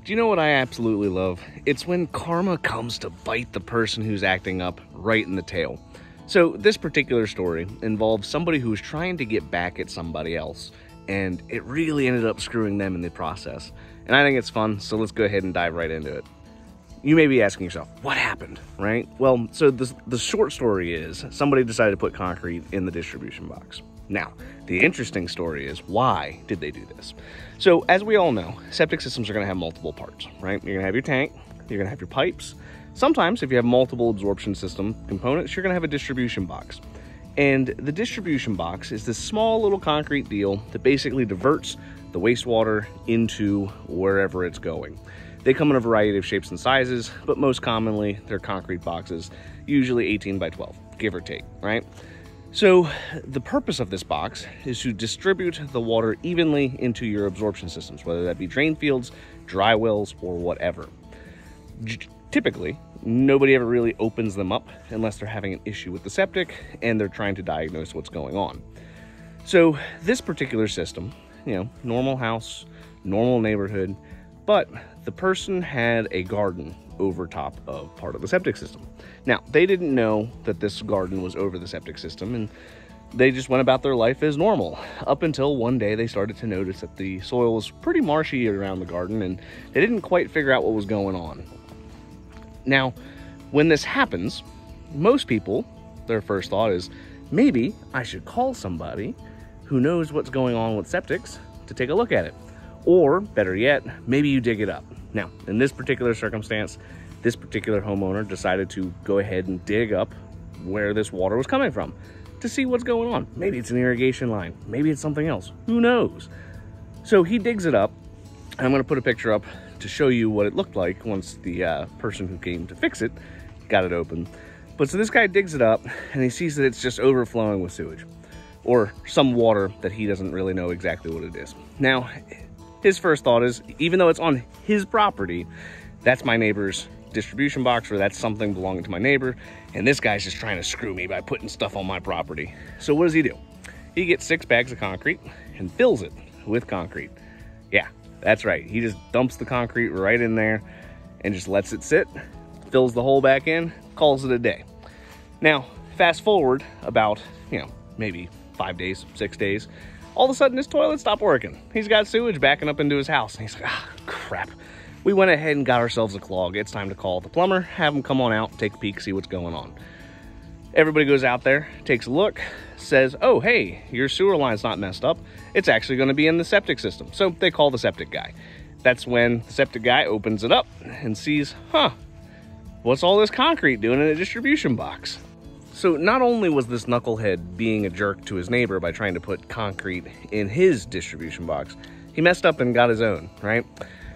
Do you know what I absolutely love? It's when karma comes to bite the person who's acting up right in the tail. So this particular story involves somebody who was trying to get back at somebody else, and it really ended up screwing them in the process. And I think it's fun, so let's go ahead and dive right into it. You may be asking yourself, what happened, right? Well, so the short story is somebody decided to put concrete in the distribution box. Now, the interesting story is, why did they do this? So as we all know, septic systems are going to have multiple parts, right? You're going to have your tank, you're going to have your pipes. Sometimes if you have multiple absorption system components, you're going to have a distribution box. And the distribution box is this small little concrete deal that basically diverts the wastewater into wherever it's going. They come in a variety of shapes and sizes, but most commonly they're concrete boxes, usually 18 by 12, give or take, right? So the purpose of this box is to distribute the water evenly into your absorption systems, whether that be drain fields, dry wells, or whatever. Typically, nobody ever really opens them up unless they're having an issue with the septic and they're trying to diagnose what's going on. So this particular system, normal house, normal neighborhood, but the person had a garden over top of part of the septic system. Now, they didn't know that this garden was over the septic system, and they just went about their life as normal, up until one day they started to notice that the soil was pretty marshy around the garden, and they didn't quite figure out what was going on. Now, when this happens, most people, their first thought is, maybe I should call somebody who knows what's going on with septics to take a look at it. Or, better yet, maybe you dig it up. Now, in this particular circumstance, this particular homeowner decided to go ahead and dig up where this water was coming from to see what's going on. Maybe it's an irrigation line. Maybe it's something else. Who knows? So he digs it up. I'm going to put a picture up to show you what it looked like once the person who came to fix it got it open. But so this guy digs it up and he sees that it's just overflowing with sewage or some water that he doesn't really know exactly what it is. Now, his first thought is, even though it's on his property, that's my neighbor's distribution box, or that's something belonging to my neighbor, and this guy's just trying to screw me by putting stuff on my property. So what does he do? He gets 6 bags of concrete and fills it with concrete. Yeah, that's right. He just dumps the concrete right in there and just lets it sit, fills the hole back in, calls it a day. Now, fast forward about, maybe 5 days, 6 days, all of a sudden his toilet stopped working. He's got sewage backing up into his house. And he's like, crap. We went ahead and got ourselves a clog. It's time to call the plumber, have him come on out, take a peek, see what's going on. Everybody goes out there, takes a look, says, oh, hey, your sewer line's not messed up. It's actually going to be in the septic system. So they call the septic guy. That's when the septic guy opens it up and sees, what's all this concrete doing in a distribution box? So not only was this knucklehead being a jerk to his neighbor by trying to put concrete in his distribution box, he messed up and got his own, right?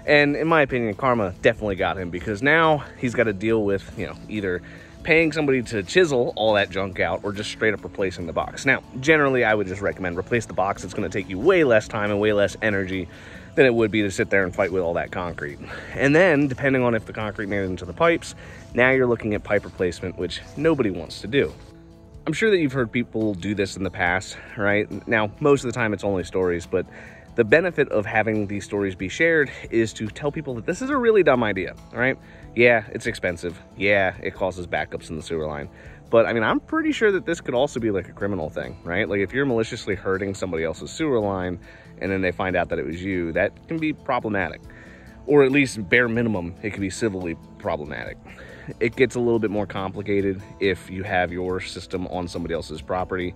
And in my opinion, karma definitely got him, because now he's got to deal with, either paying somebody to chisel all that junk out or just straight up replacing the box. Now, generally, I would just recommend replace the box. It's going to take you way less time and way less energy than it would be to sit there and fight with all that concrete. And then, depending on if the concrete made it into the pipes, now you're looking at pipe replacement, which nobody wants to do. I'm sure that you've heard people do this in the past, right? Now, most of the time it's only stories, but the benefit of having these stories be shared is to tell people that this is a really dumb idea, right? Yeah, it's expensive. Yeah, it causes backups in the sewer line. But I mean, I'm pretty sure that this could also be like a criminal thing, right? Like if you're maliciously hurting somebody else's sewer line and then they find out that it was you, that can be problematic. Or at least bare minimum, it can be civilly problematic. It gets a little bit more complicated if you have your system on somebody else's property.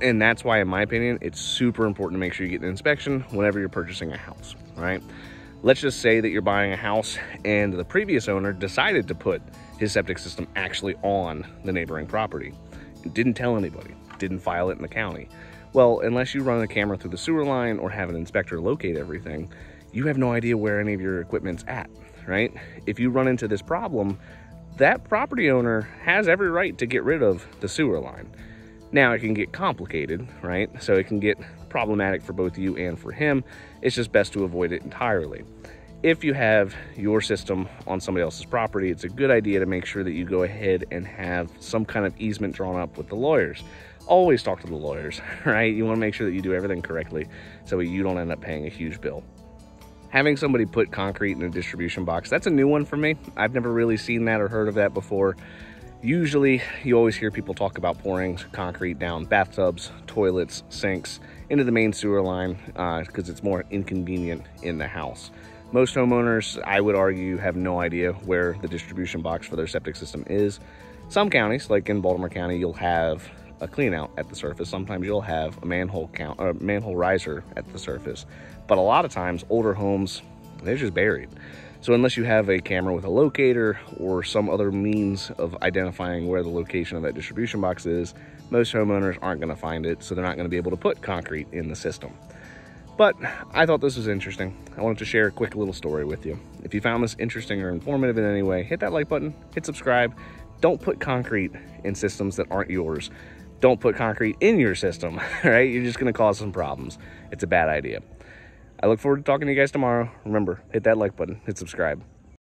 And that's why, in my opinion, it's super important to make sure you get an inspection whenever you're purchasing a house, right? Let's just say that you're buying a house and the previous owner decided to put his septic system actually on the neighboring property. Didn't tell anybody, didn't file it in the county. Well, unless you run a camera through the sewer line or have an inspector locate everything, you have no idea where any of your equipment's at, right? If you run into this problem, that property owner has every right to get rid of the sewer line. Now, it can get complicated, right? So it can get problematic for both you and for him. It's just best to avoid it entirely. If you have your system on somebody else's property, it's a good idea to make sure that you go ahead and have some kind of easement drawn up with the lawyers. Always talk to the lawyers, right? You want to make sure that you do everything correctly so you don't end up paying a huge bill. having somebody put concrete in a distribution box, that's a new one for me. I've never really seen that or heard of that before. Usually, you always hear people talk about pouring concrete down bathtubs, toilets, sinks, into the main sewer line because it's more inconvenient in the house. Most homeowners, I would argue, have no idea where the distribution box for their septic system is. Some counties, like in Baltimore County, you'll have a clean out at the surface. Sometimes you'll have a manhole riser at the surface. But a lot of times, older homes, they're just buried. So unless you have a camera with a locator or some other means of identifying where the location of that distribution box is, most homeowners aren't going to find it, so they're not going to be able to put concrete in the system. But I thought this was interesting. I wanted to share a quick little story with you. If you found this interesting or informative in any way, hit that like button, hit subscribe. Don't put concrete in systems that aren't yours. Don't put concrete in your system, right? You're just going to cause some problems. It's a bad idea. I look forward to talking to you guys tomorrow. Remember, hit that like button, hit subscribe.